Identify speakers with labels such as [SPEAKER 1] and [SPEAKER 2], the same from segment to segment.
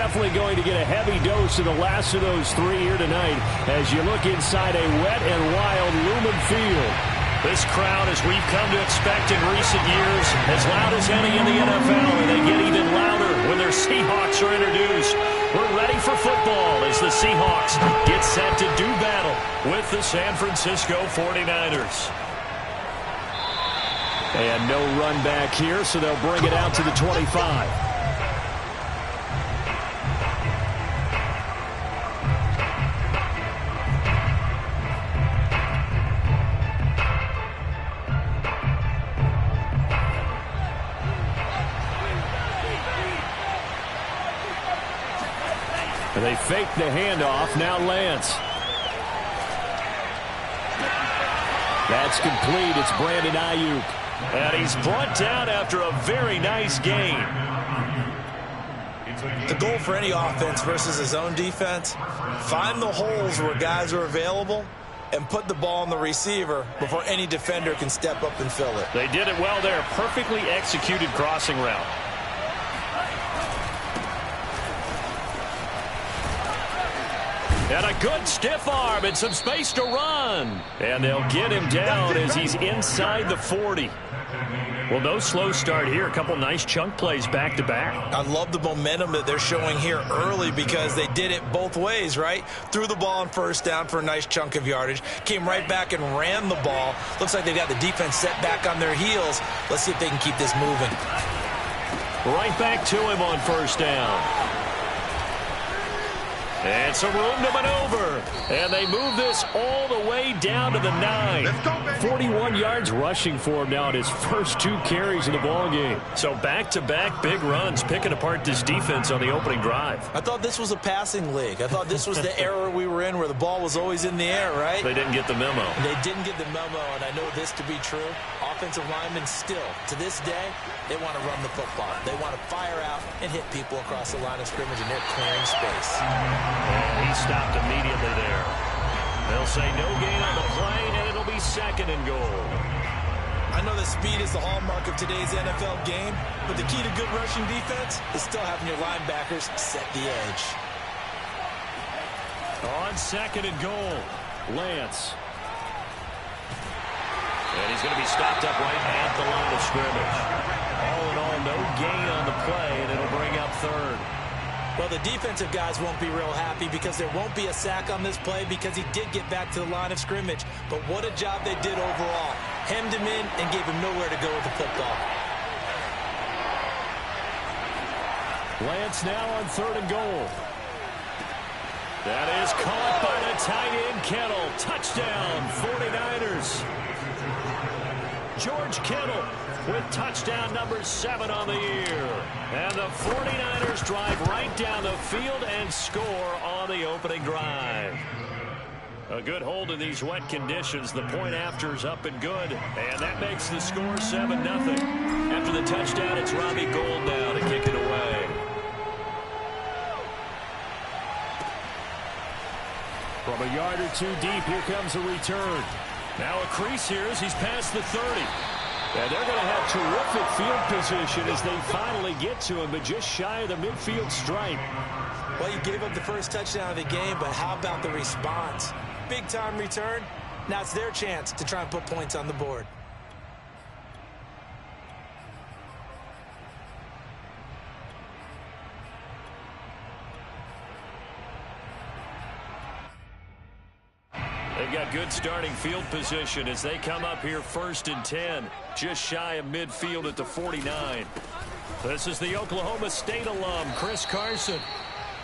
[SPEAKER 1] definitely going to get a heavy dose of the last of those three here tonight as you look inside a wet and wild Lumen Field.
[SPEAKER 2] This crowd, as we've come to expect in recent years, as loud as any in the NFL, and they get even louder when their Seahawks are introduced. We're ready for football as the Seahawks get set to do battle with the San Francisco 49ers.
[SPEAKER 1] And no run back here, so they'll bring it out to the 25. They fake the handoff. Now Lance. That's complete. It's Brandon Ayuk.
[SPEAKER 2] And he's brought down after a very nice gain.
[SPEAKER 3] The goal for any offense versus his own defense, find the holes where guys are available and put the ball on the receiver before any defender can step up and fill it.
[SPEAKER 2] They did it well there. Perfectly executed crossing route. And a good stiff arm and some space to run. And they'll get him down as he's inside the 40. Well, no slow start here. A couple nice chunk plays back-to-back.
[SPEAKER 3] I love the momentum that they're showing here early because they did it both ways, right? Threw the ball on first down for a nice chunk of yardage. Came right back and ran the ball. Looks like they've got the defense set back on their heels. Let's see if they can keep this moving.
[SPEAKER 2] Right back to him on first down. And some room to maneuver. And they move this all the way down to the 9.
[SPEAKER 1] 41 yards rushing for him now at his first 2 carries in the ballgame.
[SPEAKER 2] So back-to-back big runs, picking apart this defense on the opening drive.
[SPEAKER 3] I thought this was a passing league. I thought this was the era we were in where the ball was always in the air, right?
[SPEAKER 2] They didn't get the memo.
[SPEAKER 3] They didn't get the memo, and I know this to be true. Offensive linemen still, to this day, they want to run the football. They want to fire out and hit people across the line of scrimmage, and they're clearing space.
[SPEAKER 2] And he stopped immediately there. They'll say no gain on the play, and it'll be 2nd and goal.
[SPEAKER 3] I know that speed is the hallmark of today's NFL game, but the key to good rushing defense is still having your linebackers set the edge.
[SPEAKER 2] On 2nd and goal,
[SPEAKER 1] Lance.
[SPEAKER 2] and he's going to be stopped up right at the line of scrimmage. All in all, no gain on the play, and it'll bring up 3rd.
[SPEAKER 3] Well, the defensive guys won't be real happy because there won't be a sack on this play because he did get back to the line of scrimmage. But what a job they did overall. Hemmed him in and gave him nowhere to go with the football.
[SPEAKER 1] Lance now on 3rd and goal.
[SPEAKER 2] That is caught by the tight end, Kittle. Touchdown, 49ers. George Kittle with touchdown number 7 on the year. And the 49ers drive right down the field and score on the opening drive. A good hold in these wet conditions. The point after's up and good. And that makes the score 7-0. After the touchdown, it's Robbie Gould now to kick it away.
[SPEAKER 1] From a yard or 2 deep, here comes a return.
[SPEAKER 2] Now a crease here as he's past the 30.
[SPEAKER 1] And they're going to have terrific field position as they finally get to him, but just shy of the midfield stripe.
[SPEAKER 3] Well, you gave up the first touchdown of the game, but how about the response? Big-time return. Now it's their chance to try and put points on the board.
[SPEAKER 2] They've got good starting field position as they come up here 1st and 10, just shy of midfield at the 49. This is the Oklahoma State alum, Chris Carson.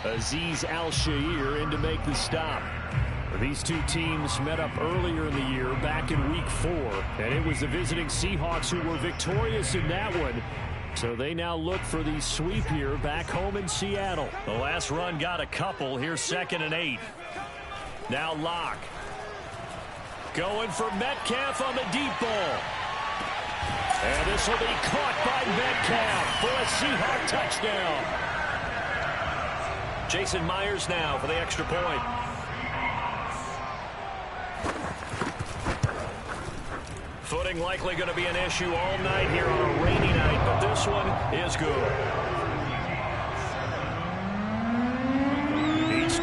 [SPEAKER 1] Azeez Al-Shaair in to make the stop. These two teams met up earlier in the year, back in Week 4, and it was the visiting Seahawks who were victorious in that one. So they now look for the sweep here back home in Seattle.
[SPEAKER 2] The last run got a couple. Here's 2nd and 8. Now Locke. Going for Metcalf on the deep ball. And this will be caught by Metcalf for a Seahawk touchdown. Jason Myers now for the extra point. Footing likely going to be an issue all night here on a rainy night, but this one is good.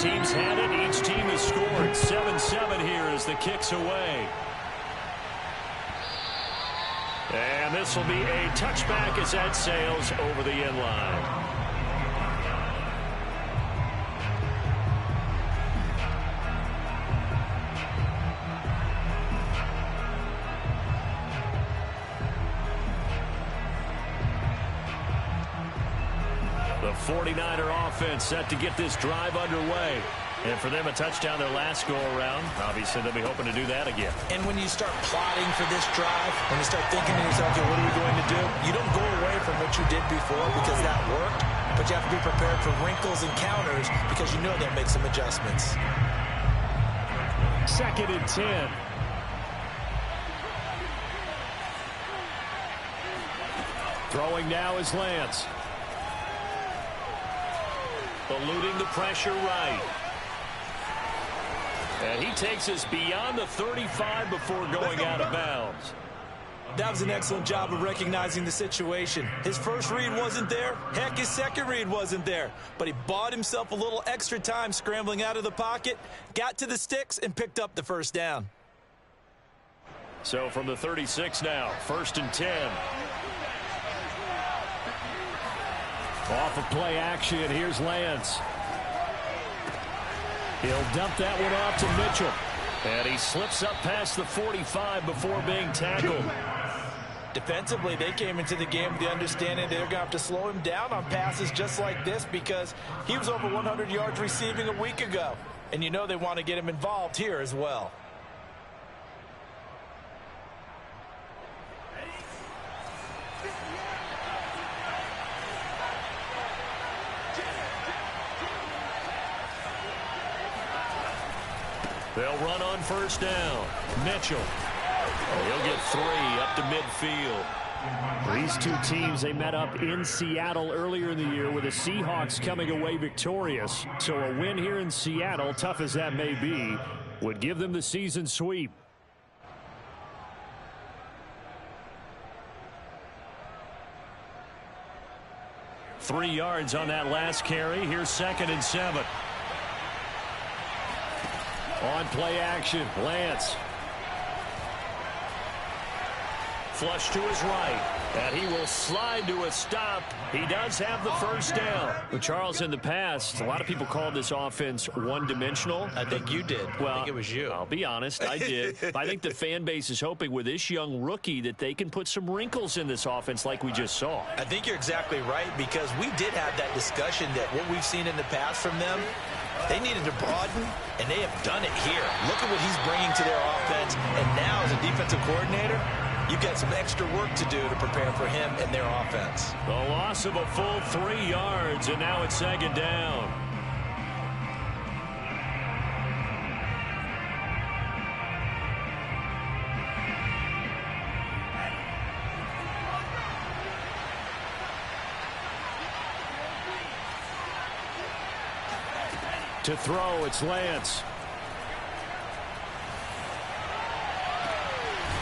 [SPEAKER 2] teams had it. Each team has scored. 7-7 here as the kick's away. And this will be a touchback as that sails over the end line. The 49er offense set to get this drive underway. And for them, a touchdown their last go-around. Obviously, they'll be hoping to do that again.
[SPEAKER 3] And when you start plotting for this drive, when you start thinking to yourself, okay, what are we going to do? You don't go away from what you did before because that worked, but you have to be prepared for wrinkles and counters because you know they'll make some adjustments.
[SPEAKER 1] 2nd and 10. Throwing now is Lance.
[SPEAKER 2] Eluding the pressure right. And he takes us beyond the 35 before going out of bounds.
[SPEAKER 3] That was an excellent job of recognizing the situation. His first read wasn't there. Heck, his second read wasn't there. But he bought himself a little extra time scrambling out of the pocket, got to the sticks, and picked up the first down.
[SPEAKER 2] So from the 36 now, 1st and 10.
[SPEAKER 1] Off of play action, here's Lance. He'll dump that one off to Mitchell.
[SPEAKER 2] And he slips up past the 45 before being tackled.
[SPEAKER 3] Defensively, they came into the game with the understanding they're going to have to slow him down on passes just like this because he was over 100 yards receiving a week ago. And you know they want to get him involved here as well.
[SPEAKER 2] They'll run on 1st down. Mitchell. He'll get 3 up to midfield.
[SPEAKER 1] These two teams, they met up in Seattle earlier in the year with the Seahawks coming away victorious. So a win here in Seattle, tough as that may be, would give them the season sweep.
[SPEAKER 2] Three yards on that last carry. Here's 2nd and 7.
[SPEAKER 1] On play action, Lance.
[SPEAKER 2] Flush to his right. And he will slide to a stop. He does have the first down.
[SPEAKER 1] Well, Charles, in the past, a lot of people called this offense one-dimensional.
[SPEAKER 3] I think you did.
[SPEAKER 1] Well,
[SPEAKER 3] I think it was you.
[SPEAKER 1] I'll be honest, I did. I think the fan base is hoping with this young rookie that they can put some wrinkles in this offense like we just saw.
[SPEAKER 3] I think you're exactly right because we did have that discussion that what we've seen in the past from them, they needed to broaden, and they have done it here. Look at what he's bringing to their offense, and now as a defensive coordinator, you've got some extra work to do to prepare for him and their offense.
[SPEAKER 2] The loss of a full 3 yards, and now it's 2nd down.
[SPEAKER 1] To throw, it's Lance.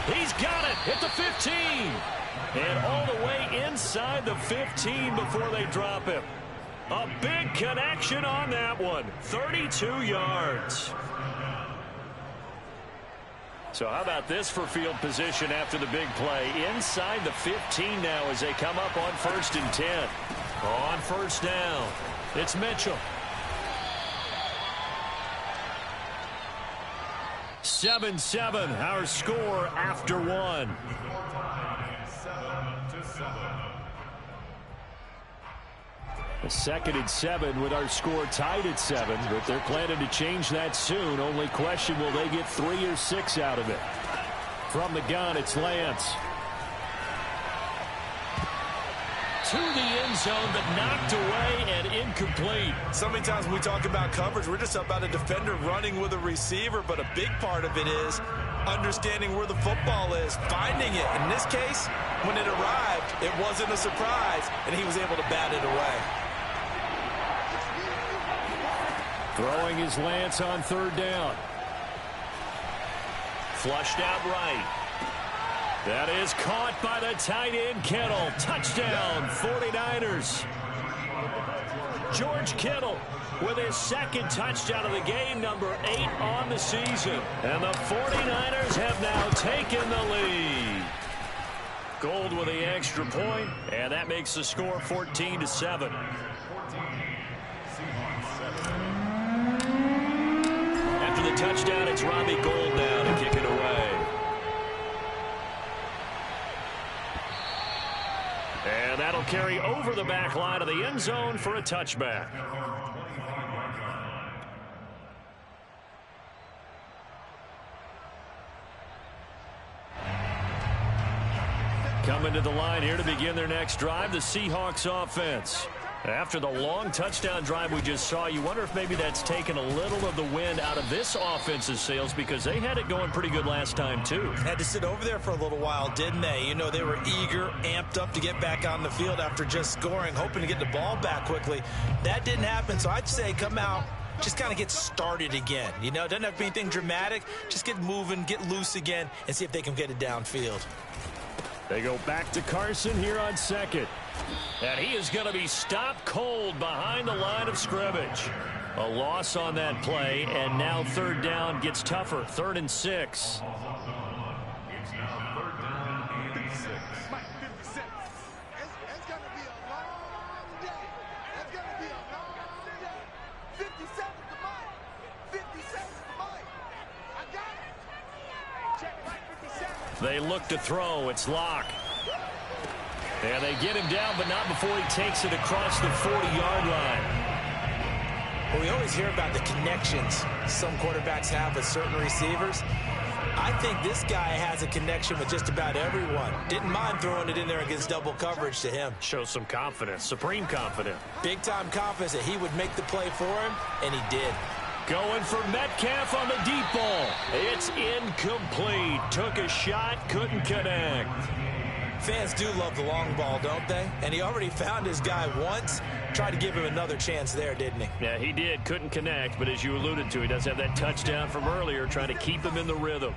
[SPEAKER 2] He's got it at the 15. And all the way inside the 15 before they drop him. A big connection on that one. 32 yards. So how about this for field position after the big play? Inside the 15 now as they come up on 1st and 10. On 1st down, it's Mitchell. 7-7, our score after one.
[SPEAKER 1] A 2nd and 7 with our score tied at 7, but they're planning to change that soon. Only question, will they get 3 or 6 out of it? From the gun, it's Lance.
[SPEAKER 2] To the end zone, but knocked away and incomplete.
[SPEAKER 3] So many times when we talk about coverage, we're just about a defender running with a receiver, but a big part of it is understanding where the football is, finding it. In this case, when it arrived, it wasn't a surprise, and he was able to bat it away.
[SPEAKER 1] Throwing is Lance on 3rd down.
[SPEAKER 2] Flushed out right. That is caught by the tight end, Kittle. Touchdown, 49ers. George Kittle with his second touchdown of the game, number 8 on the season. And the 49ers have now taken the lead. Gold with the extra point, and that makes the score 14-7. After the touchdown, it's Robbie Gould now to kick it away. And that'll carry over the back line of the end zone for a touchback. Coming to the line here to begin their next drive, the Seahawks offense. After the long touchdown drive we just saw, you wonder if maybe that's taken a little of the wind out of this offense's sails, because they had it going pretty good last time, too.
[SPEAKER 3] Had to sit over there for a little while, didn't they? You know, they were eager, amped up to get back on the field after just scoring, hoping to get the ball back quickly. That didn't happen, so I'd say come out, just kind of get started again. You know, it doesn't have to be anything dramatic. Just get moving, get loose again, and see if they can get it downfield.
[SPEAKER 1] They go back to Carson here on second.
[SPEAKER 2] And he is going to be stopped cold behind the line of scrimmage. A loss on that play, and now third down gets tougher. 3rd and 6. They look to throw. It's Locke. And they get him down, but not before he takes it across the 40-yard line.
[SPEAKER 3] Well, we always hear about the connections some quarterbacks have with certain receivers. I think this guy has a connection with just about everyone. Didn't mind throwing it in there against double coverage to him.
[SPEAKER 2] Shows some confidence, supreme confidence.
[SPEAKER 3] Big-time confidence that he would make the play for him, and he did.
[SPEAKER 2] Going for Metcalf on the deep ball. It's incomplete. Took a shot, couldn't connect.
[SPEAKER 3] Fans do love the long ball, don't they? And he already found his guy once. Tried to give him another chance there, didn't he?
[SPEAKER 2] Yeah, he did. Couldn't connect, but as you alluded to, he does have that touchdown from earlier, trying to keep him in the rhythm.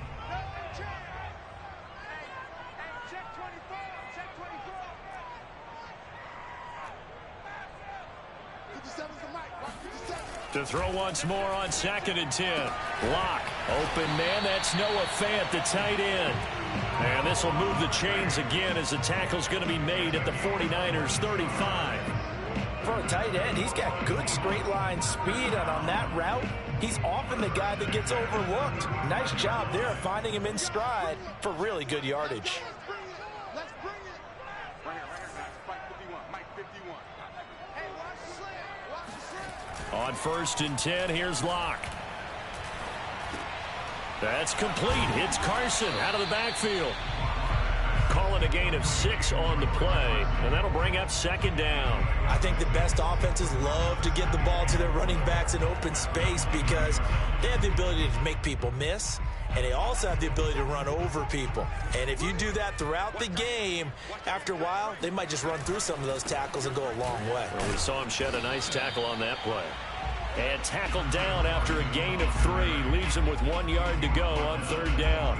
[SPEAKER 2] To throw once more on 2nd and 10. Locke, open man, that's Noah Fant, the tight end. And this will move the chains again as the tackle's going to be made at the 49ers 35.
[SPEAKER 3] For a tight end, he's got good straight line speed, and on that route, he's often the guy that gets overlooked. Nice job there of finding him in stride for really good yardage.
[SPEAKER 2] On 1st and 10, here's Locke. That's complete. Hits Carson out of the backfield. Calling a gain of 6 on the play, and that'll bring up 2nd down.
[SPEAKER 3] I think the best offenses love to get the ball to their running backs in open space because they have the ability to make people miss, and they also have the ability to run over people. And if you do that throughout the game, after a while, they might just run through some of those tackles and go a long way.
[SPEAKER 2] Well, we saw him shed a nice tackle on that play. And tackled down after a gain of 3. Leaves him with 1 yard to go on 3rd down.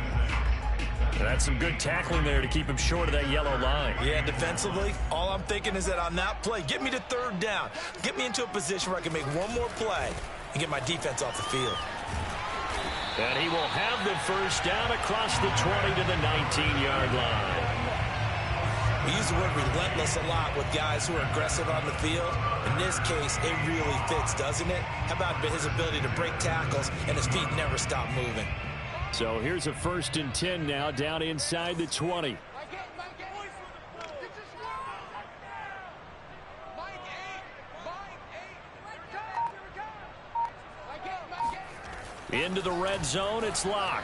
[SPEAKER 2] And that's some good tackling there to keep him short of that yellow line.
[SPEAKER 3] Yeah, defensively, all I'm thinking is that on that play, get me to 3rd down. Get me into a position where I can make one more play and get my defense off the field.
[SPEAKER 2] And he will have the 1st down across the 20 to the 19-yard line.
[SPEAKER 3] We use the word relentless a lot with guys who are aggressive on the field. In this case, it really fits, doesn't it? How about his ability to break tackles and his feet never stop moving?
[SPEAKER 1] So here's a 1st and 10 now, down inside the 20. Into the red zone, it's Locke.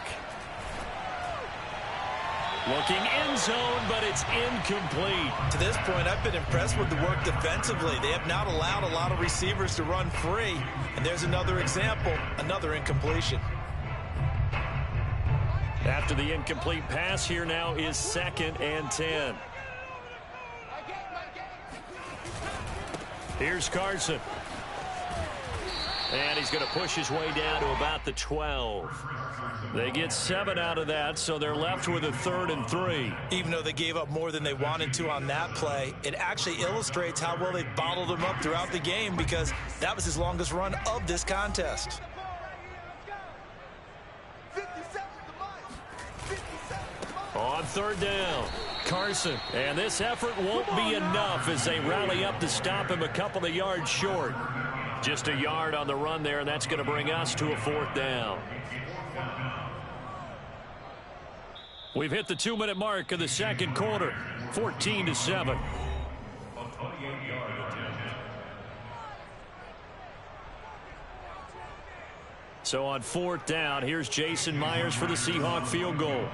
[SPEAKER 1] Looking end zone, but it's incomplete.
[SPEAKER 3] To this point, I've been impressed with the work defensively. They have not allowed a lot of receivers to run free. And there's another example, another incompletion.
[SPEAKER 2] After the incomplete pass, here now is 2nd and 10. Here's Carson. And he's going to push his way down to about the 12. They get 7 out of that, so they're left with a 3rd and 3.
[SPEAKER 3] Even though they gave up more than they wanted to on that play, it actually illustrates how well they bottled him up throughout the game, because that was his longest run of this contest.
[SPEAKER 2] On 3rd down, Carson. And this effort won't be enough as they rally up to stop him a couple of yards short. Just a yard on the run there, and that's going to bring us to a 4th down. We've hit the 2-minute mark of the second quarter, 14-7. So on 4th down, here's Jason Myers for the Seahawk field goal.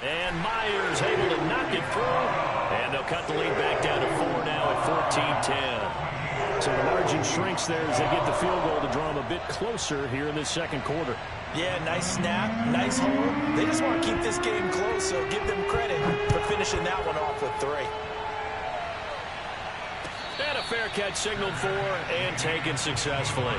[SPEAKER 2] And Myers able to knock it through. And they'll cut the lead back down to 4 now at 14-10.
[SPEAKER 1] So the margin shrinks there as they get the field goal to draw them a bit closer here in this second quarter.
[SPEAKER 3] Yeah, nice snap, nice hold. They just want to keep this game close, so give them credit for finishing that one off with 3.
[SPEAKER 2] And a fair catch signaled for and taken successfully.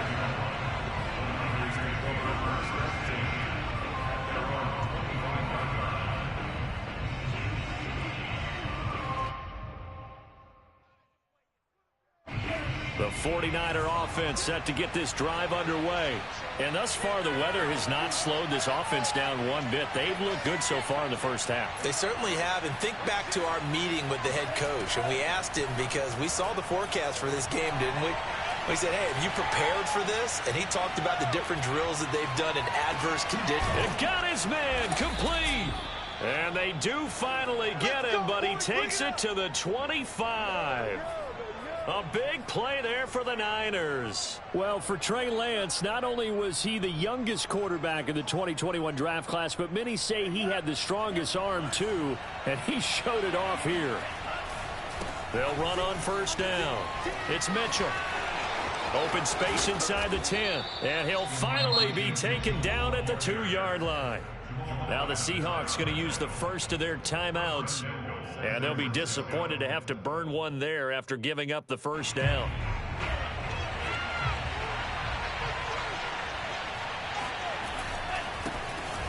[SPEAKER 2] The 49er offense set to get this drive underway. And thus far, the weather has not slowed this offense down one bit. They've looked good so far in the first half.
[SPEAKER 3] They certainly have. And think back to our meeting with the head coach. And we asked him, because we saw the forecast for this game, didn't we? We said, hey, have you prepared for this? And he talked about the different drills that they've done in adverse conditions.
[SPEAKER 2] It got his man complete. And they do finally get him, but he takes it to the 25. A big play there for the Niners.
[SPEAKER 1] Well, for Trey Lance, not only was he the youngest quarterback in the 2021 draft class, but many say he had the strongest arm too, and he showed it off here.
[SPEAKER 2] They'll run on 1st down. It's Mitchell. Open space inside the 10, and he'll finally be taken down at the 2-yard line. Now the Seahawks going to use the first of their timeouts. And they'll be disappointed to have to burn one there after giving up the 1st down.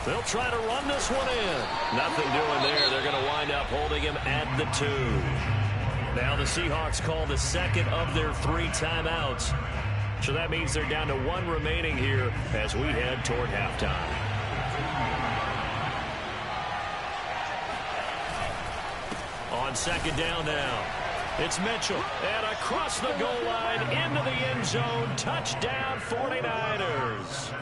[SPEAKER 2] They'll try to run this one in. Nothing doing there. They're going to wind up holding him at the 2. Now the Seahawks call the second of their 3 timeouts. So that means they're down to 1 remaining here as we head toward halftime. On 2nd down now, it's Mitchell. And across the goal line, into the end zone, touchdown 49ers.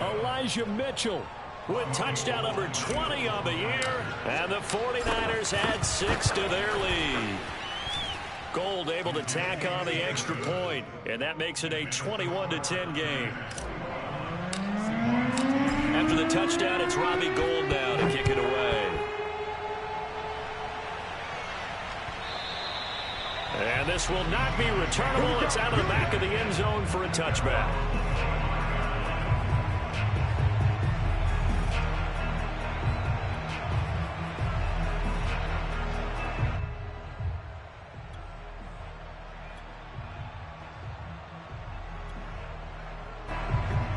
[SPEAKER 1] Elijah Mitchell
[SPEAKER 2] with touchdown number 20 on the year. And the 49ers add 6 to their lead. Gold able to tack on the extra point, and that makes it a 21-10 game. After the touchdown, it's Robbie Gould now to kick it away. And this will not be returnable. It's out of the back of the end zone for a touchback.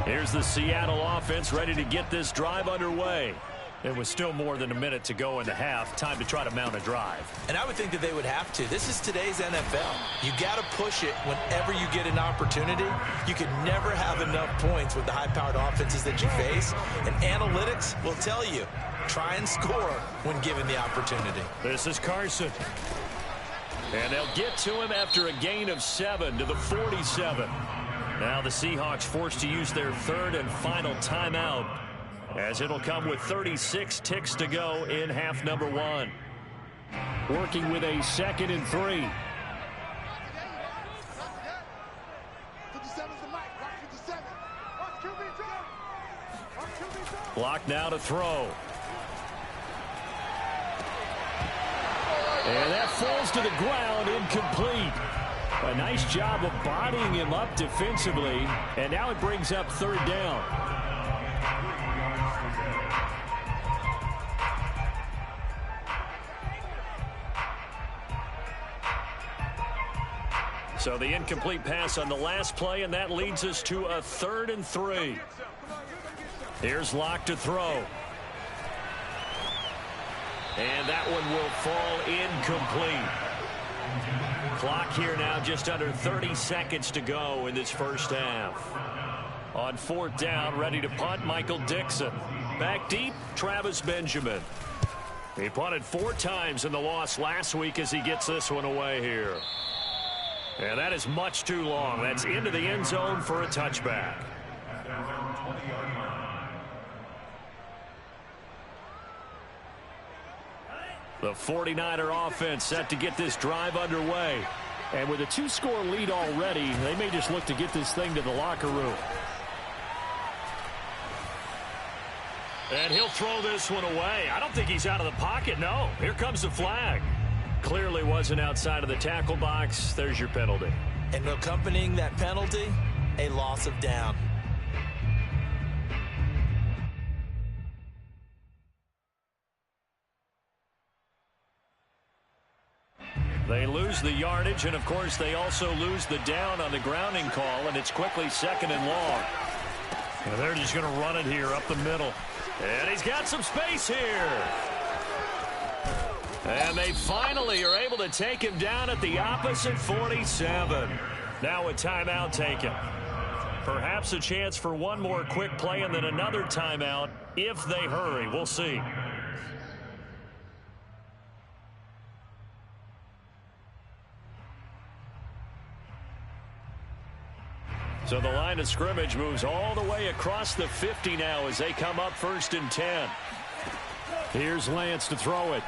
[SPEAKER 2] Here's the Seattle offense ready to get this drive underway. It was still more than a minute to go in the half. Time to try to mount a drive.
[SPEAKER 3] And I would think that they would have to. This is today's NFL. You got to push it whenever you get an opportunity. You can never have enough points with the high-powered offenses that you face. And analytics will tell you, try and score when given the opportunity.
[SPEAKER 2] This is Carson. And they'll get to him after a gain of 7 to the 47. Now the Seahawks forced to use their 3rd and final timeout, as it'll come with 36 ticks to go in half number 1.
[SPEAKER 1] Working with a 2nd and 3.
[SPEAKER 2] Block now to throw.
[SPEAKER 1] And that falls to the ground, incomplete. A nice job of bodying him up defensively, and now it brings up 3rd down.
[SPEAKER 2] So the incomplete pass on the last play, and that leads us to a 3rd and 3. Here's Locke to throw. And that one will fall incomplete. Clock here now just under 30 seconds to go in this first half. On 4th down, ready to punt, Michael Dixon. Back deep, Travis Benjamin. He punted 4 times in the loss last week as he gets this one away here. And that is much too long. That's into the end zone for a touchback. The 49er offense set to get this drive underway.
[SPEAKER 1] And with a 2-score lead already, they may just look to get this thing to the locker room.
[SPEAKER 2] And he'll throw this one away. I don't think he's out of the pocket, no. Here comes the flag. Clearly wasn't outside of the tackle box. There's your penalty.
[SPEAKER 3] And accompanying that penalty, a loss of down.
[SPEAKER 2] They lose the yardage, and of course they also lose the down on the grounding call, and it's quickly 2nd and long. And they're just going to run it here up the middle. And he's got some space here. And they finally are able to take him down at the opposite 47. Now a timeout taken. Perhaps a chance for one more quick play and then another timeout if they hurry. We'll see. So the line of scrimmage moves all the way across the 50 now as they come up 1st and 10.
[SPEAKER 1] Here's Lance to throw it.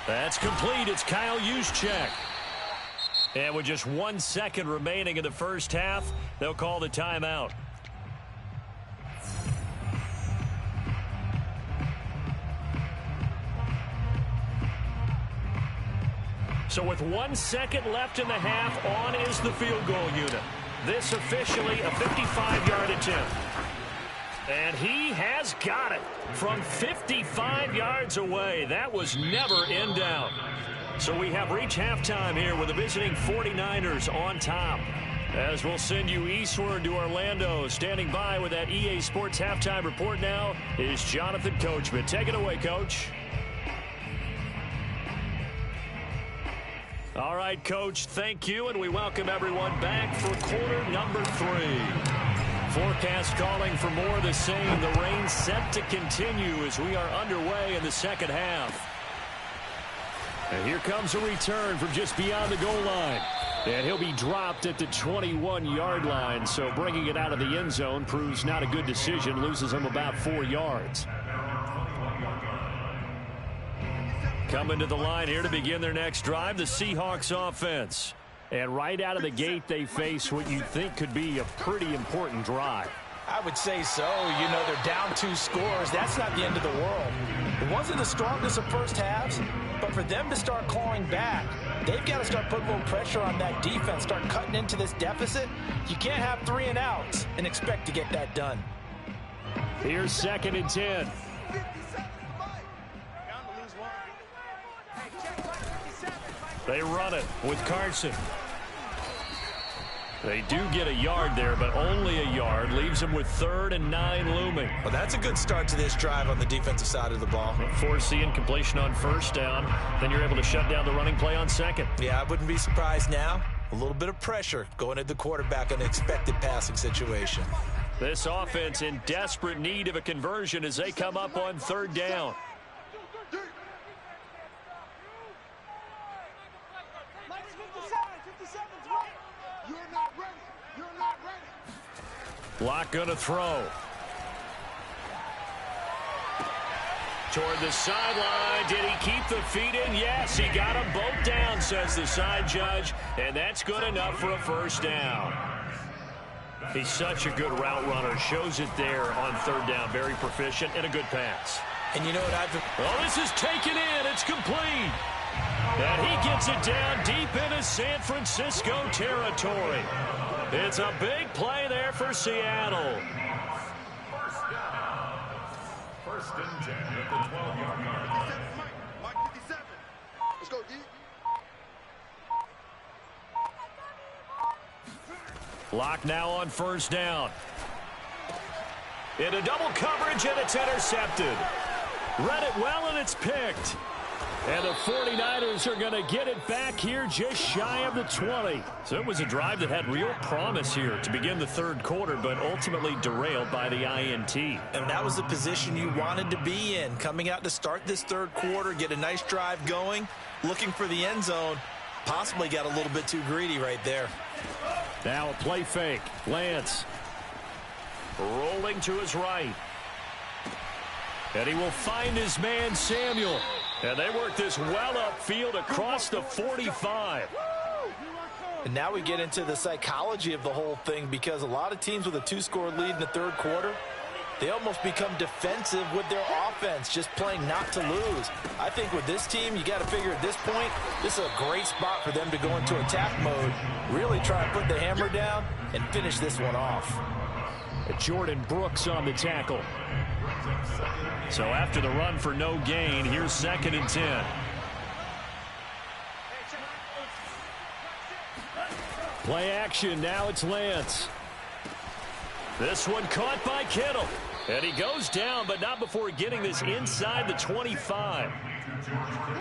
[SPEAKER 2] That's complete. It's Kyle Juszczyk. And with just 1 second remaining in the first half, they'll call the timeout. So with 1 second left in the half, on is the field goal unit. This officially a 55-yard attempt. And he has got it from 55 yards away. That was never in doubt. So we have reached halftime here with the visiting 49ers on top. As we'll send you eastward to Orlando. Standing by with that EA Sports halftime report now is Jonathan Coachman. Take it away, Coach. All right, Coach, thank you, and we welcome everyone back for quarter number 3. Forecast calling for more of the same. The rain set to continue as we are underway in the second half. And here comes a return from just beyond the goal line. And he'll be dropped at the 21-yard line, so bringing it out of the end zone proves not a good decision, loses him about 4 yards. Coming to the line here to begin their next drive, the Seahawks offense. And right out of the gate, they face what you think could be a pretty important drive.
[SPEAKER 3] I would say so. You know, they're down 2 scores. That's not the end of the world. It wasn't the strongest of first halves, but for them to start clawing back, they've got to start putting a little pressure on that defense, start cutting into this deficit. You can't have 3 and outs and expect to get that done.
[SPEAKER 1] Here's 2nd and 10.
[SPEAKER 2] They run it with Carson. They do get a yard there, but only a yard. Leaves them with 3rd and 9 looming.
[SPEAKER 3] Well, that's a good start to this drive on the defensive side of the ball.
[SPEAKER 2] Force the incompletion on 1st down. Then you're able to shut down the running play on 2nd.
[SPEAKER 3] Yeah, I wouldn't be surprised now. A little bit of pressure going at the quarterback in an expected passing situation.
[SPEAKER 2] This offense in desperate need of a conversion as they come up on 3rd down. Locke gonna throw. Toward the sideline. Did he keep the feet in? Yes, he got them both down, says the side judge. And that's good enough for a 1st down. He's such a good route runner. Shows it there on 3rd down. Very proficient and a good pass.
[SPEAKER 3] And you know what
[SPEAKER 2] Oh, this is taken in. It's complete. And he gets it down deep into San Francisco territory. It's a big play there for Seattle.
[SPEAKER 4] 1st and 10 at the 12-yard line. Mike 57. Let's go, D.
[SPEAKER 2] Lock now on first down. Into double coverage, and it's intercepted. Read it well, and it's picked. And the 49ers are going to get it back here just shy of the 20. So it was a drive that had real promise here to begin the third quarter, but ultimately derailed by the INT.
[SPEAKER 3] And that was the position you wanted to be in. Coming out to start this third quarter, get a nice drive going, looking for the end zone. Possibly got a little bit too greedy right there.
[SPEAKER 1] Now a play fake. Lance.
[SPEAKER 2] Rolling to his right. And he will find his man, Samuel. And they work this well upfield across the 45.
[SPEAKER 3] And now we get into the psychology of the whole thing, because a lot of teams with a 2-score lead in the third quarter, they almost become defensive with their offense, just playing not to lose. I think with this team, you got to figure at this point, this is a great spot for them to go into attack mode, really try and put the hammer down and finish this one off.
[SPEAKER 1] Jordan Brooks on the tackle.
[SPEAKER 2] So after the run for no gain, here's 2nd and 10.
[SPEAKER 1] Play action. Now it's Lance.
[SPEAKER 2] This one caught by Kittle. And he goes down, but not before getting this inside the 25.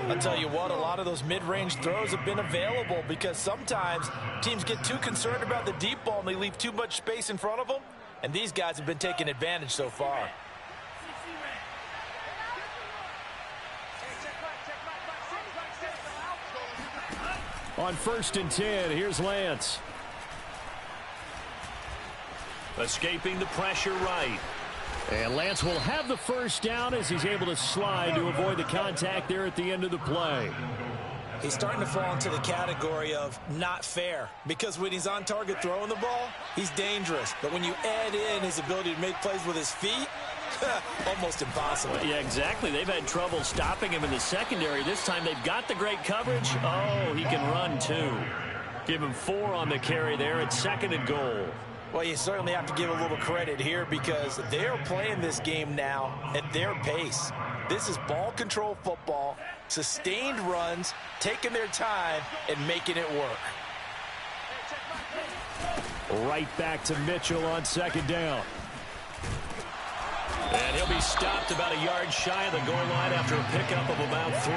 [SPEAKER 3] I'll tell you what, a lot of those mid-range throws have been available, because sometimes teams get too concerned about the deep ball and they leave too much space in front of them. And these guys have been taking advantage so far.
[SPEAKER 1] On 1st and 10, here's Lance.
[SPEAKER 2] Escaping the pressure right.
[SPEAKER 1] And Lance will have the first down as he's able to slide to avoid the contact there at the end of the play.
[SPEAKER 3] He's starting to fall into the category of not fair, because when he's on target throwing the ball, he's dangerous. But when you add in his ability to make plays with his feet, almost impossible.
[SPEAKER 2] Yeah, exactly. They've had trouble stopping him in the secondary. This time they've got the great coverage. Oh, he can run too. Give him 4 on the carry there at 2nd and goal.
[SPEAKER 3] Well, you certainly have to give a little credit here, because they're playing this game now at their pace. This is ball control football, sustained runs, taking their time, and making it work.
[SPEAKER 1] Right back to Mitchell on 2nd down.
[SPEAKER 2] And he'll be stopped about a yard shy of the goal line after a pickup of about 3.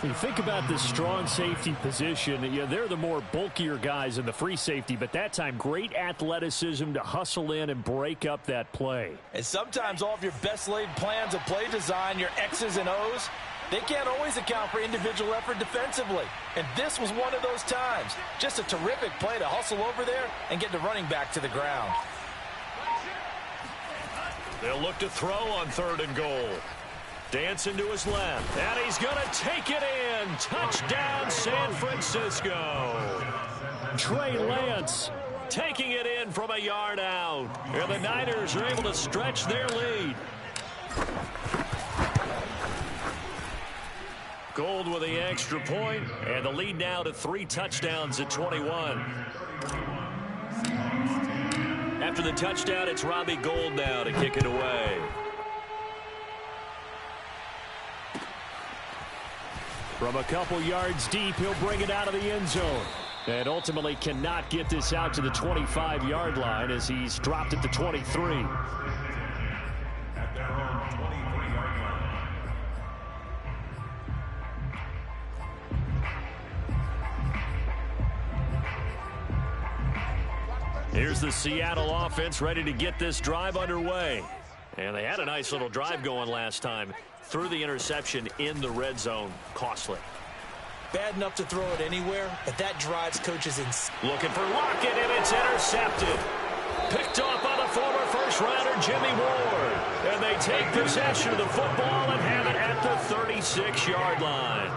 [SPEAKER 1] When you think about this strong safety position, they're the more bulkier guys in the free safety, but that time great athleticism to hustle in and break up that play.
[SPEAKER 3] And sometimes all of your best laid plans of play design, your X's and O's, they can't always account for individual effort defensively. And this was one of those times. Just a terrific play to hustle over there and get the running back to the ground.
[SPEAKER 2] They'll look to throw on 3rd and goal. Dancing to his left, and he's going to take it in. Touchdown, San Francisco.
[SPEAKER 1] Trey Lance
[SPEAKER 2] taking it in from a yard out. And the Niners are able to stretch their lead. Gold with the extra point, and the lead now to 3 touchdowns at 21. After the touchdown, it's Robbie Gould now to kick it away.
[SPEAKER 1] From a couple yards deep, he'll bring it out of the end zone. And ultimately cannot get this out to the 25-yard line as he's dropped at the 23.
[SPEAKER 4] At their own 23-yard line.
[SPEAKER 2] Here's the Seattle offense ready to get this drive underway. And they had a nice little drive going last time. Threw the interception in the red zone. Costly.
[SPEAKER 3] Bad enough to throw it anywhere, but that drives coaches in.
[SPEAKER 2] Looking for Lockett, and it's intercepted. Picked off by the former first-rounder Jimmy Ward. And they take possession of the football and have it at the 36-yard line.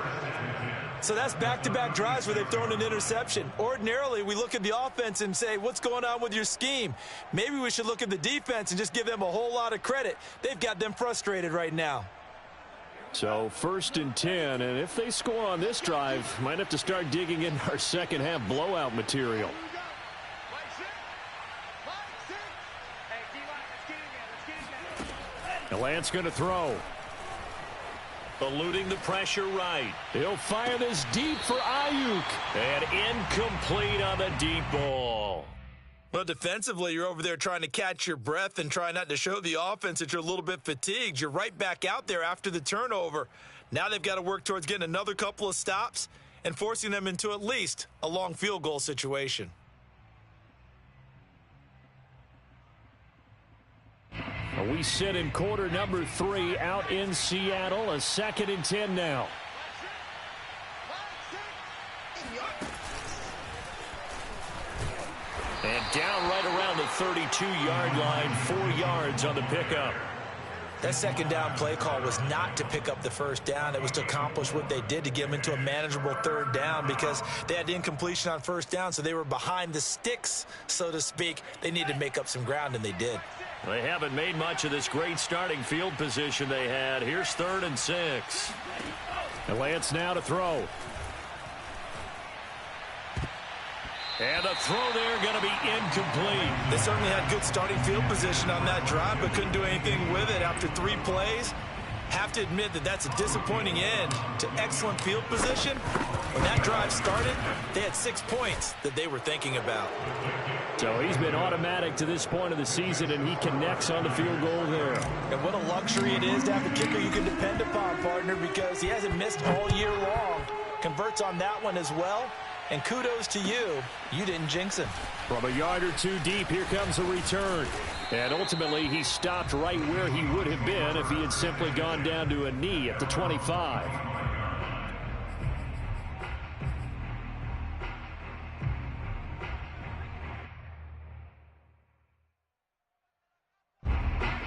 [SPEAKER 3] So that's back-to-back drives where they've thrown an interception. Ordinarily, we look at the offense and say, what's going on with your scheme? Maybe we should look at the defense and just give them a whole lot of credit. They've got them frustrated right now.
[SPEAKER 1] So 1st and 10, and if they score on this drive, might have to start digging in our second-half blowout material. And Lance going to throw.
[SPEAKER 2] Eluding the pressure right.
[SPEAKER 1] He'll fire this deep for Ayuk.
[SPEAKER 2] And incomplete on the deep ball.
[SPEAKER 3] Well, defensively, you're over there trying to catch your breath and try not to show the offense that you're a little bit fatigued. You're right back out there after the turnover. Now they've got to work towards getting another couple of stops and forcing them into at least a long field goal situation.
[SPEAKER 1] We sit in quarter number 3 out in Seattle. A 2nd and 10 now.
[SPEAKER 2] And down right around the 32-yard line, 4 yards on the pickup.
[SPEAKER 3] That second down play call was not to pick up the first down. It was to accomplish what they did to get them into a manageable third down because they had incompletion on first down, so they were behind the sticks, so to speak. They needed to make up some ground, and they did.
[SPEAKER 2] They haven't made much of this great starting field position they had. Here's 3rd and 6.
[SPEAKER 1] And Lance now to throw.
[SPEAKER 2] And the throw there going to be incomplete.
[SPEAKER 3] They certainly had good starting field position on that drive, but couldn't do anything with it after 3 plays. Have to admit that that's a disappointing end to excellent field position. When that drive started, they had 6 points that they were thinking about.
[SPEAKER 1] So he's been automatic to this point of the season, and he connects on the field goal there.
[SPEAKER 3] And what a luxury it is to have a kicker you can depend upon, partner, because he hasn't missed all year long. Converts on that one as well. And kudos to you. You didn't jinx him.
[SPEAKER 1] From a yard or 2 deep, here comes a return. And ultimately, he stopped right where he would have been if he had simply gone down to a knee at the 25.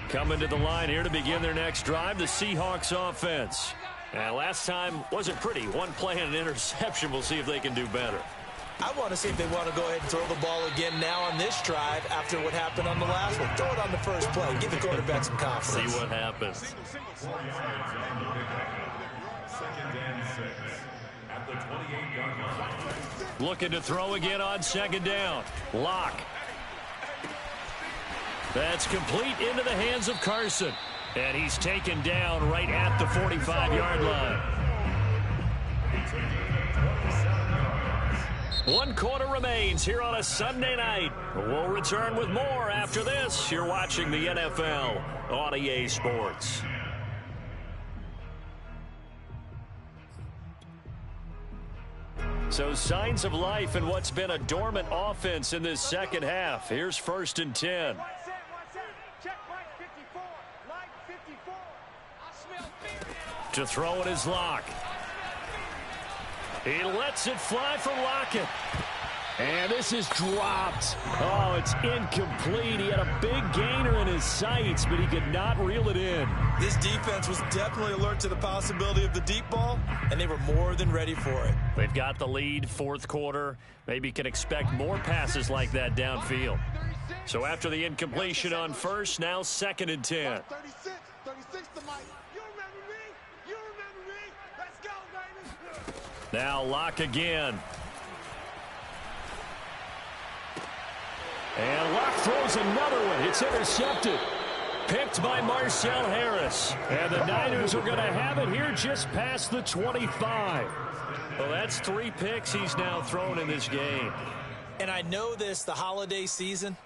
[SPEAKER 1] Coming to the line here to begin their next drive, the Seahawks offense.
[SPEAKER 2] And last time wasn't pretty. 1 play and an interception. We'll see if they can do better.
[SPEAKER 3] I want to see if they want to go ahead and throw the ball again now on this drive after what happened on the last one. Throw it on the first play. Give the quarterback some confidence.
[SPEAKER 2] See what happens.
[SPEAKER 4] 4 yards on the pickup. 2nd and 6 at the 28-yard line.
[SPEAKER 1] Looking to throw again on 2nd down. Lock. That's complete into the hands of Carson. And he's taken down right at the 45-yard line. 1 quarter remains here on a Sunday night. We'll return with more after this. You're watching the NFL on EA Sports. So signs of life in what's been a dormant offense in this second half. Here's 1st and 10. To throw it is Lock. He lets it fly for Lockett. And this is dropped. Oh, it's incomplete. He had a big gainer in his sights, but he could not reel it in.
[SPEAKER 3] This defense was definitely alert to the possibility of the deep ball, and they were more than ready for it.
[SPEAKER 1] They've got the lead, 4th quarter. Maybe can expect more passes like that downfield. So after the incompletion on first, now 2nd and 10.
[SPEAKER 4] 36 to Mike. You remember me? You remember me? Let's go, baby.
[SPEAKER 1] Now Lock again. And Lock throws another one. It's intercepted. Picked by Marcel Harris. And the Niners are going to have it here just past the 25. Well, that's 3 picks he's now thrown in this game.
[SPEAKER 3] And I know this, the holiday season,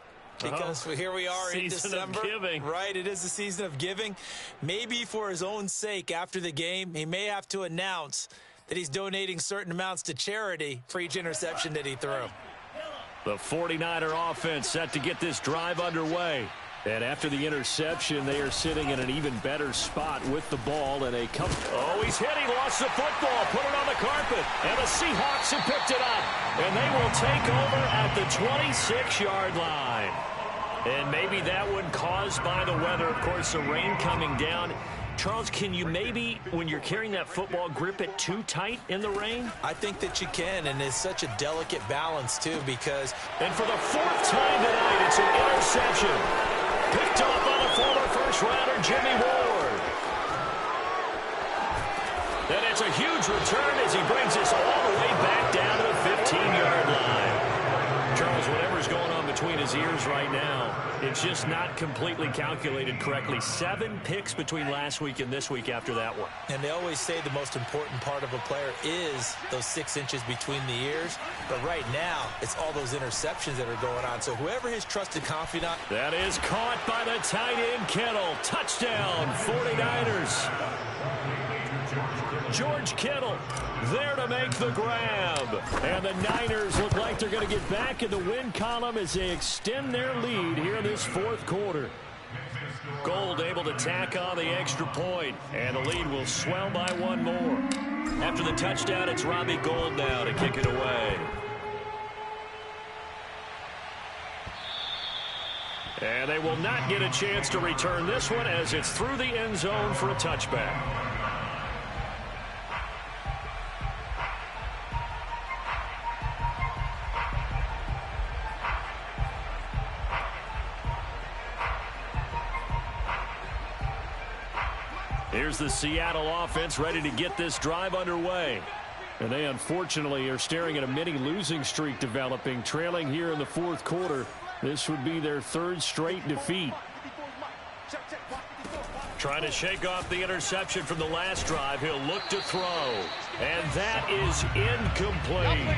[SPEAKER 3] because here we are in December.
[SPEAKER 1] Season of giving.
[SPEAKER 3] Right, it is the season of giving. Maybe for his own sake after the game, he may have to announce that he's donating certain amounts to charity for each interception that he threw.
[SPEAKER 1] The 49er offense set to get this drive underway. And after the interception, they are sitting in an even better spot with the ball and a couple. Oh, he's hit. He lost the football. Put it on the carpet. And the Seahawks have picked it up. And they will take over at the 26-yard line. And maybe that one caused by the weather. Of course, the rain coming down. Charles, can you maybe, when you're carrying that football, grip it too tight in the rain?
[SPEAKER 3] I think that you can, and it's such a delicate balance, too, because...
[SPEAKER 1] And for the 4th time tonight, it's an interception. Picked off by the former first-rounder, Jimmy Ward. And it's a huge return as he brings us all the way back down to the 15-yard line. Charles, whatever's going on between his ears right now,
[SPEAKER 2] It's just not completely calculated correctly. 7 picks between last week and this week after that one.
[SPEAKER 3] And they always say the most important part of a player is those 6 inches between the ears. But right now, it's all those interceptions that are going on. So whoever his trusted confidant.
[SPEAKER 2] That is caught by the tight end, Kittle. Touchdown, 49ers. George Kittle there to make the grab. And the Niners look like they're going to get back in the win column as they extend their lead here in this fourth quarter. Gold able to tack on the extra point, and the lead will swell by 1 more. After the touchdown, it's Robbie Gould now to kick it away. And they will not get a chance to return this one as it's through the end zone for a touchback. Here's the Seattle offense ready to get this drive underway. And they unfortunately are staring at a mini losing streak developing, trailing here in the fourth quarter. This would be their 3rd straight defeat. Trying to shake off the interception from the last drive. He'll look to throw. And that is incomplete.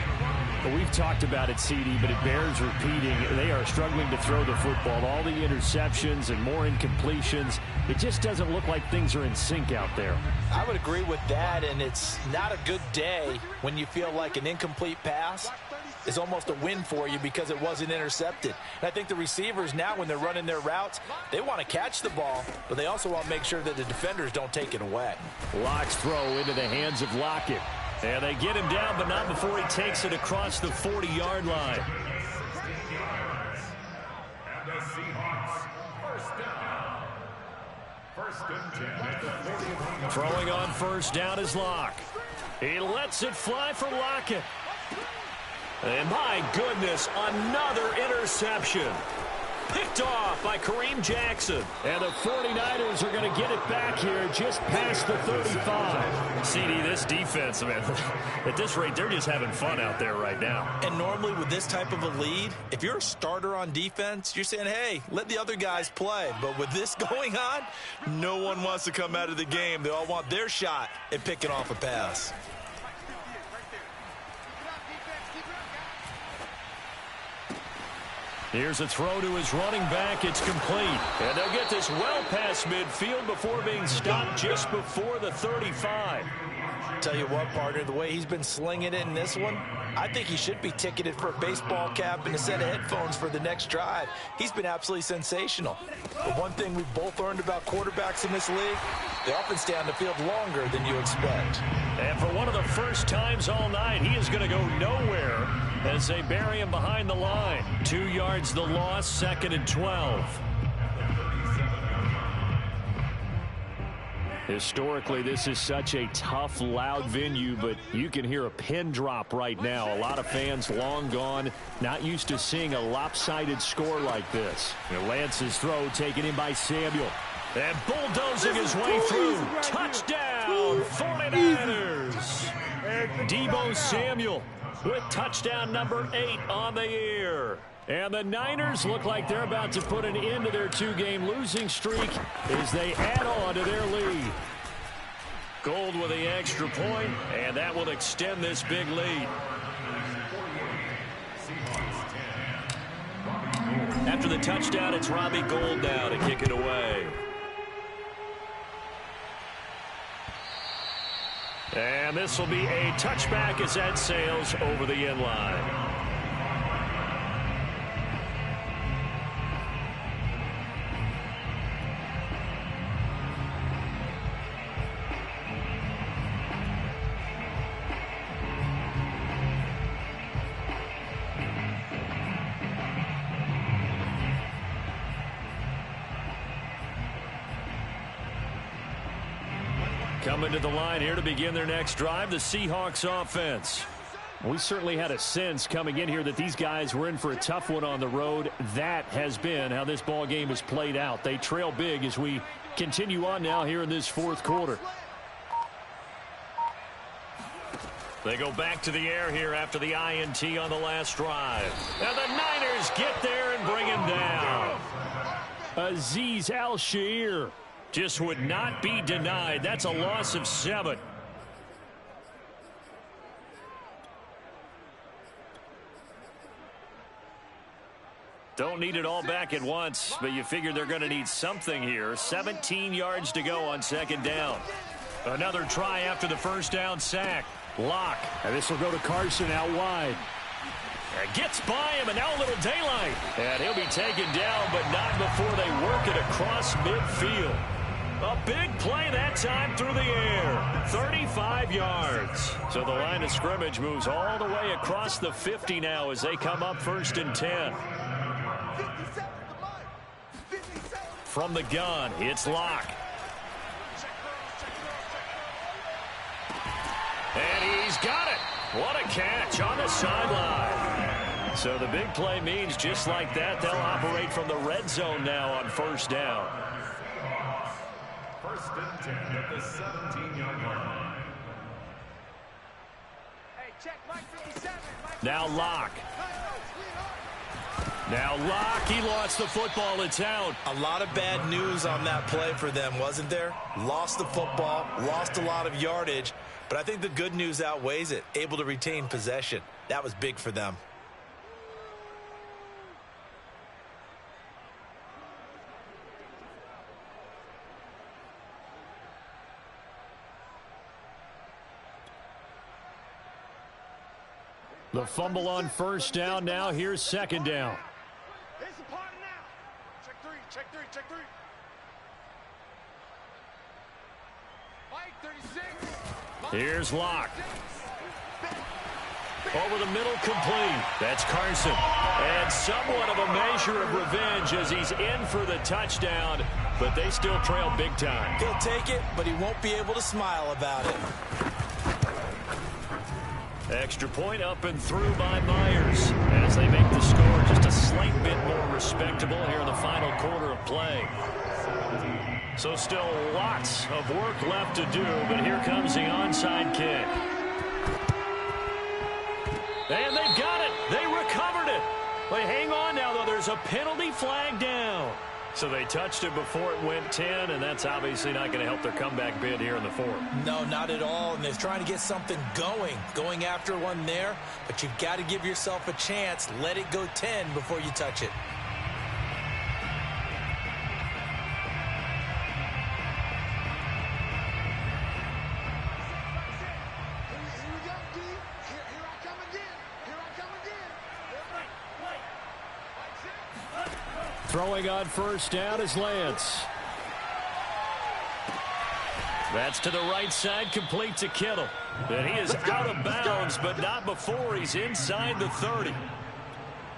[SPEAKER 2] Well, we've talked about it, CD, but it bears repeating. They are struggling to throw the football. All the interceptions and more incompletions. It just doesn't look like things are in sync out there.
[SPEAKER 3] I would agree with that, and it's not a good day when you feel like an incomplete pass is almost a win for you because it wasn't intercepted. And I think the receivers now, when they're running their routes, they want to catch the ball, but they also want to make sure that the defenders don't take it away.
[SPEAKER 1] Locke's throw into the hands of Lockett. And they get him down, but not before he takes it across the 40-yard line.
[SPEAKER 4] And the Seahawks, first down. First and 10 at the 40.
[SPEAKER 1] Throwing on first down is Locke. He lets it fly for Lockett. And my goodness, another interception. Picked off by Kareem Jackson. And the 49ers are going to get it back here just past the 35. CD, this defense, man, at this rate, they're just having fun out there right now.
[SPEAKER 3] And normally with this type of a lead, if you're a starter on defense, you're saying, hey, let the other guys play. But with this going on, no one wants to come out of the game. They all want their shot at picking off a pass.
[SPEAKER 1] Here's a throw to his running back. It's complete. And they'll get this well past midfield before being stopped just before the 35.
[SPEAKER 3] Tell you what, partner, the way he's been slinging it in this one, I think he should be ticketed for a baseball cap and a set of headphones for the next drive. He's been absolutely sensational. But one thing we've both learned about quarterbacks in this league, they often stay on the field longer than you expect.
[SPEAKER 1] And for one of the first times all night, he is going to go nowhere as they bury him behind the line. 2 yards the loss, 2nd and 12. Historically, this is such a tough, loud venue, but you can hear a pin drop right now. A lot of fans long gone, not used to seeing a lopsided score like this. And Lance's throw taken in by Samuel. And bulldozing his way through. Touchdown, 49ers. Deebo Samuel with touchdown number 8 on the year. And the Niners look like they're about to put an end to their 2-game losing streak as they add on to their lead. Gold with the extra point, and that will extend this big lead. After the touchdown, it's Robbie Gould now to kick it away. And this will be a touchback as that sails over the end line. Coming to the line here to begin their next drive, the Seahawks offense. We certainly had a sense coming in here that these guys were in for a tough one on the road. That has been how this ball game has played out. They trail big as we continue on now here in this fourth quarter.
[SPEAKER 2] They go back to the air here after the INT on the last drive. And the Niners get there and bring him down.
[SPEAKER 1] Azeez Al-Shaair
[SPEAKER 2] just would not be denied. That's a loss of 7. Don't need it all back at once, but you figure they're going to need something here. 17 yards to go on second down. Another try after the first down sack. Lock.
[SPEAKER 1] And this will go to Carson out wide.
[SPEAKER 2] And gets by him, and now a little daylight. And he'll be taken down, but not before they work it across midfield. A big play that time through the air. 35 yards. So the line of scrimmage moves all the way across the 50 now as they come up 1st and 10. From the gun, it's Lock. And he's got it. What a catch on the sideline. So the big play means just like that, they'll operate from the red zone now on 1st down.
[SPEAKER 4] 1st and 10 at the 17-yard line.
[SPEAKER 2] Now Lock. Now Lock, he lost the football. It's out.
[SPEAKER 3] A lot of bad news on that play for them, wasn't there? Lost the football, lost a lot of yardage, but I think the good news outweighs it. Able to retain possession. That was big for them.
[SPEAKER 1] The fumble on 1st down. Now here's 2nd down.
[SPEAKER 5] Here's the party now. Check 3, check 3, check 3. Mike, 36.
[SPEAKER 2] Here's Lock. Over the middle, complete. That's Carson. And somewhat of a measure of revenge as he's in for the touchdown, but they still trail big time.
[SPEAKER 3] He'll take it, but he won't be able to smile about it.
[SPEAKER 2] Extra point up and through by Myers as they make the score just a slight bit more respectable here in the final quarter of play. So still lots of work left to do, but here comes the onside kick. And they've got it. They recovered it. They hang on now, though. There's a penalty flag down. So they touched it before it went 10, and that's obviously not going to help their comeback bid here in the 4th.
[SPEAKER 3] No, not at all, and they're trying to get something going after one there, but you've got to give yourself a chance. Let it go 10 before you touch it.
[SPEAKER 1] Throwing on 1st down is Lance.
[SPEAKER 2] That's to the right side, complete to Kittle. And he is out of bounds, but not before he's inside the 30.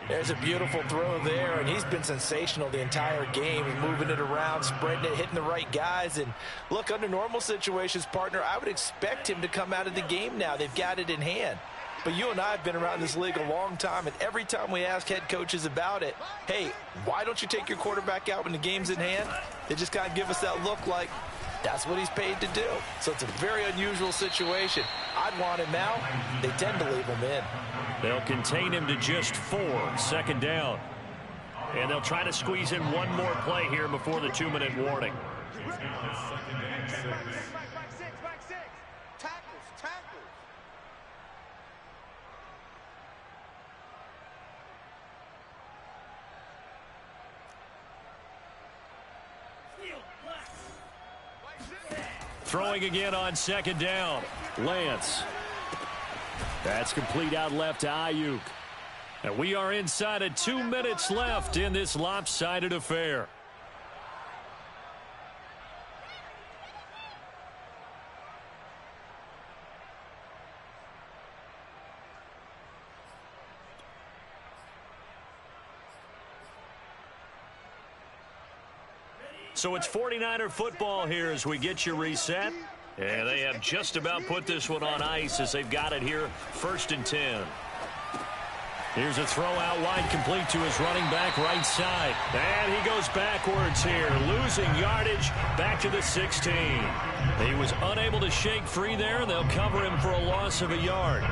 [SPEAKER 3] There's a beautiful throw there, and he's been sensational the entire game. He's moving it around, spreading it, hitting the right guys. And look, under normal situations, partner, I would expect him to come out of the game now. They've got it in hand. But you and I have been around this league a long time, and every time we ask head coaches about it, hey, why don't you take your quarterback out when the game's in hand? They just kind of give us that look like that's what he's paid to do. So it's a very unusual situation. I'd want him out. They tend to leave him in.
[SPEAKER 2] They'll contain him to just 4, 2nd down. And they'll try to squeeze in one more play here before the 2-minute warning. Throwing again on 2nd down. Lance. That's complete out left to Ayuk. And we are inside of 2 minutes left in this lopsided affair. So it's 49er football here as we get you reset. And they have just about put this one on ice as they've got it here, 1st and 10. Here's a throw out wide, complete to his running back right side. And he goes backwards here, losing yardage back to the 16. He was unable to shake free there, and they'll cover him for a loss of a yard.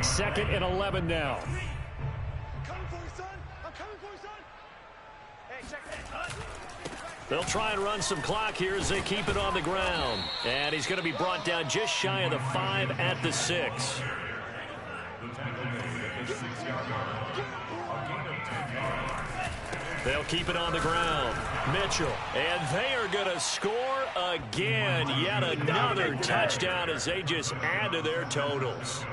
[SPEAKER 1] 2nd and 11 now.
[SPEAKER 2] They'll try and run some clock here as they keep it on the ground. And he's going to be brought down just shy of the 5 at the 6. They'll keep it on the ground. Mitchell. And they are going to score again. Yet another touchdown as they just add to their totals.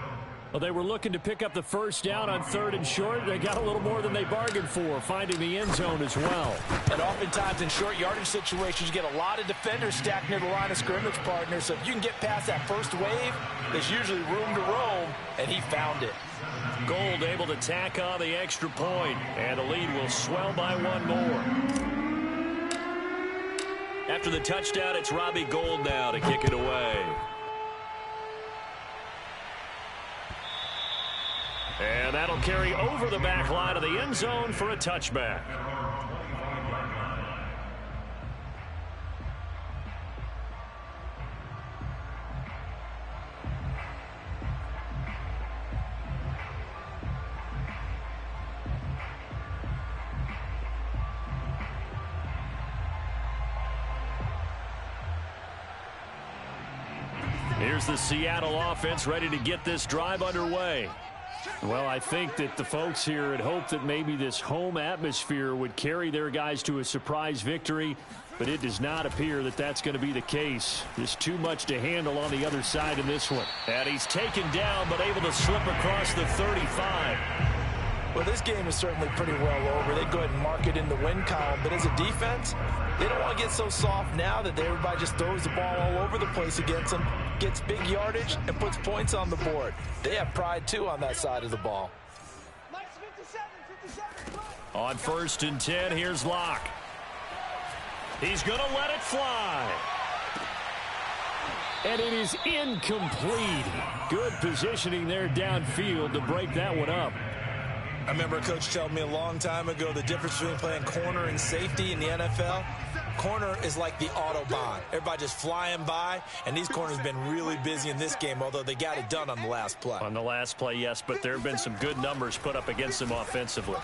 [SPEAKER 1] Well, they were looking to pick up the first down on 3rd and short. They got a little more than they bargained for, finding the end zone as well.
[SPEAKER 3] And oftentimes in short yardage situations, you get a lot of defenders stacked near the line of scrimmage, partner. So if you can get past that first wave, there's usually room to roam, and he found it.
[SPEAKER 2] Gold able to tack on the extra point, and the lead will swell by one more. After the touchdown, it's Robbie Gould now to kick it away. And that'll carry over the back line of the end zone for a touchback. Here's the Seattle offense ready to get this drive underway.
[SPEAKER 1] Well, I think that the folks here had hoped that maybe this home atmosphere would carry their guys to a surprise victory, but it does not appear that that's going to be the case. There's too much to handle on the other side in this one.
[SPEAKER 2] And he's taken down, but able to slip across the 35.
[SPEAKER 3] Well, this game is certainly pretty well over. They go ahead and mark it in the win column, but as a defense, they don't want to get so soft now that everybody just throws the ball all over the place against them, gets big yardage, and puts points on the board. They have pride, too, on that side of the ball.
[SPEAKER 2] On 1st and 10, here's Locke. He's going to let it fly.
[SPEAKER 1] And it is incomplete. Good positioning there downfield to break that one up.
[SPEAKER 3] I remember a coach telling me a long time ago the difference between playing corner and safety in the NFL. Corner is like the Autobahn. Everybody just flying by, and these corners have been really busy in this game, although they got it done on the last play.
[SPEAKER 2] On the last play, yes, but there have been some good numbers put up against them offensively.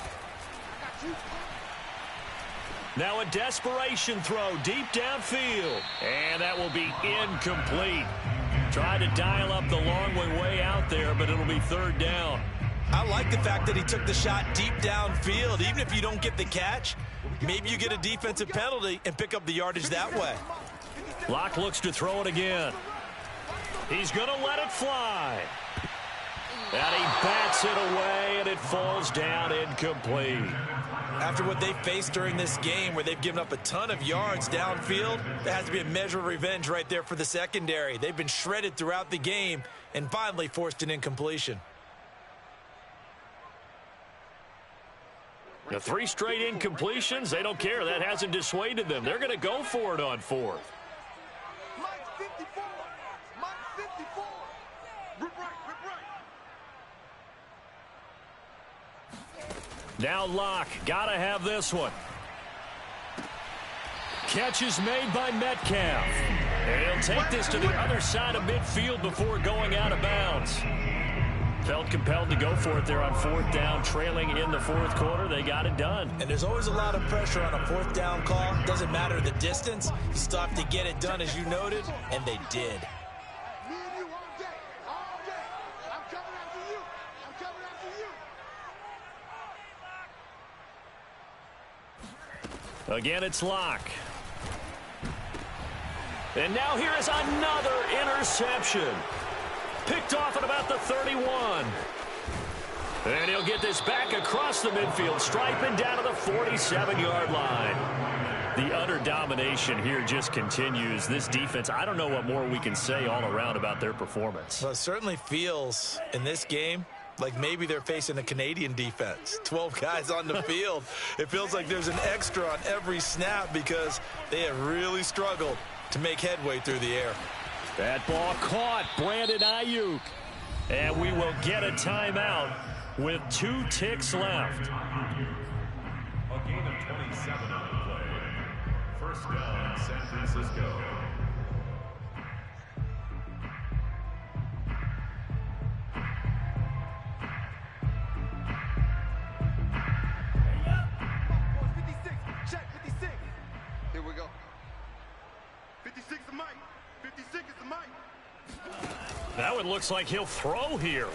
[SPEAKER 2] Now a desperation throw deep downfield, and that will be incomplete. Tried to dial up the long way out there, but it'll be 3rd down.
[SPEAKER 3] I like the fact that he took the shot deep downfield. Even if you don't get the catch, maybe you get a defensive penalty and pick up the yardage that way.
[SPEAKER 2] Locke looks to throw it again. He's going to let it fly. And he bats it away, and it falls down incomplete.
[SPEAKER 3] After what they faced during this game where they've given up a ton of yards downfield, there has to be a measure of revenge right there for the secondary. They've been shredded throughout the game and finally forced an incompletion.
[SPEAKER 2] The 3 straight incompletions, they don't care. That hasn't dissuaded them. They're going to go for it on 4th. Now Locke, got to have this one. Catch is made by Metcalf. And he'll take this to the other side of midfield before going out of bounds. Felt compelled to go for it there on 4th down, trailing in the 4th quarter. They got it done.
[SPEAKER 3] And there's always a lot of pressure on a 4th down call. Doesn't matter the distance. You still have to get it done, as you noted, and they did.
[SPEAKER 2] Again, it's Locke. And now here is another interception. Picked off at about the 31. And he'll get this back across the midfield stripe and down to the 47-yard line. The utter domination here just continues. This defense, I don't know what more we can say all around about their performance.
[SPEAKER 3] Well, it certainly feels in this game like maybe they're facing a Canadian defense. 12 guys on the field. It feels like there's an extra on every snap because they have really struggled to make headway through the air.
[SPEAKER 1] That ball caught. Brandon Ayuk.
[SPEAKER 2] And we will get a timeout with 2 ticks left.
[SPEAKER 4] A gain of 27 on the play. First down, San Francisco.
[SPEAKER 5] Check 56. Here we go. 56 is Mike. 56 is the Mike.
[SPEAKER 2] That one looks like he'll throw here.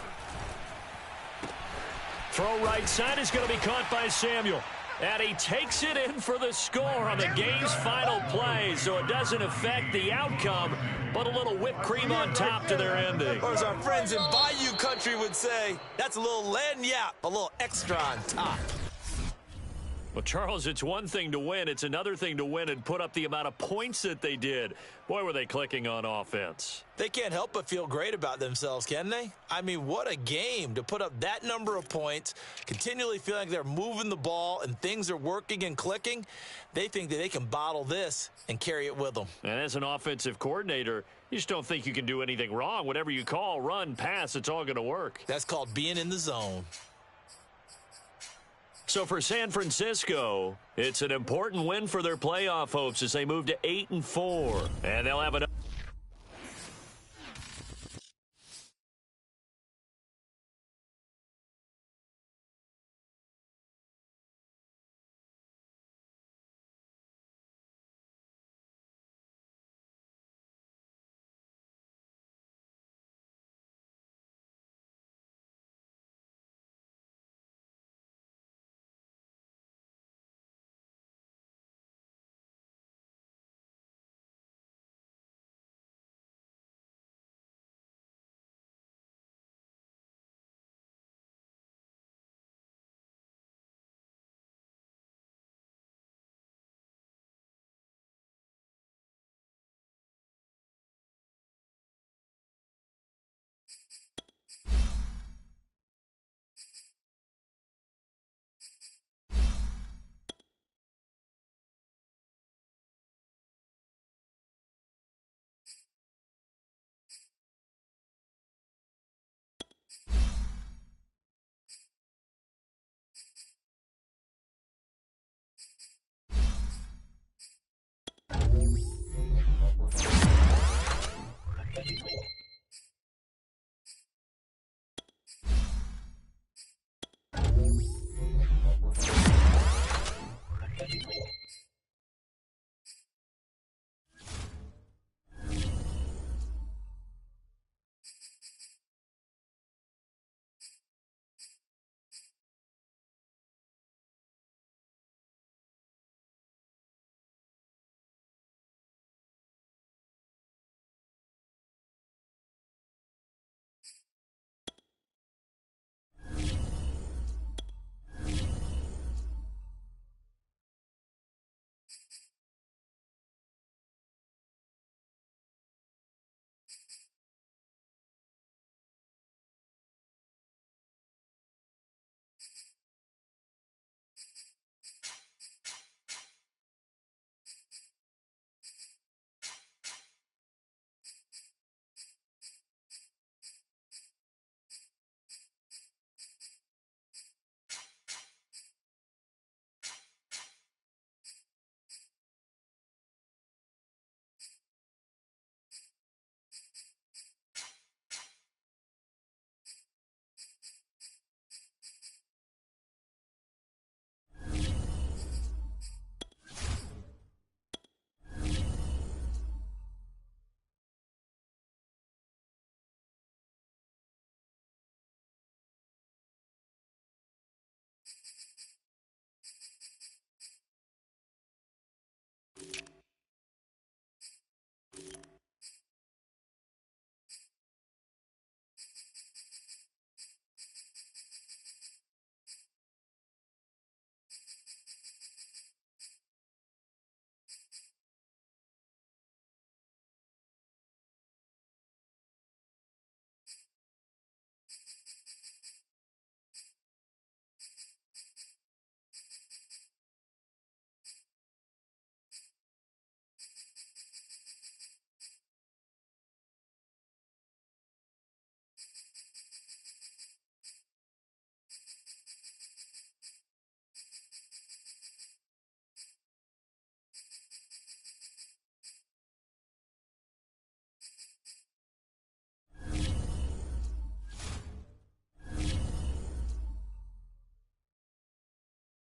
[SPEAKER 2] Throw right side is going to be caught by Samuel. And he takes it in for the score on the game's final play, so it doesn't affect the outcome, but a little whipped cream on top to their ending.
[SPEAKER 3] Or as our friends in Bayou Country would say, that's a little lagniappe, a little extra on top.
[SPEAKER 2] Well, Charles, it's one thing to win. It's another thing to win and put up the amount of points that they did. Boy, were they clicking on offense.
[SPEAKER 3] They can't help but feel great about themselves, can they? I mean, what a game to put up that number of points, continually feeling like they're moving the ball and things are working and clicking. They think that they can bottle this and carry it with them.
[SPEAKER 2] And as an offensive coordinator, you just don't think you can do anything wrong. Whatever you call, run, pass, it's all going to work.
[SPEAKER 3] That's called being in the zone.
[SPEAKER 2] So for San Francisco, it's an important win for their playoff hopes as they move to 8-4. And they'll have enough.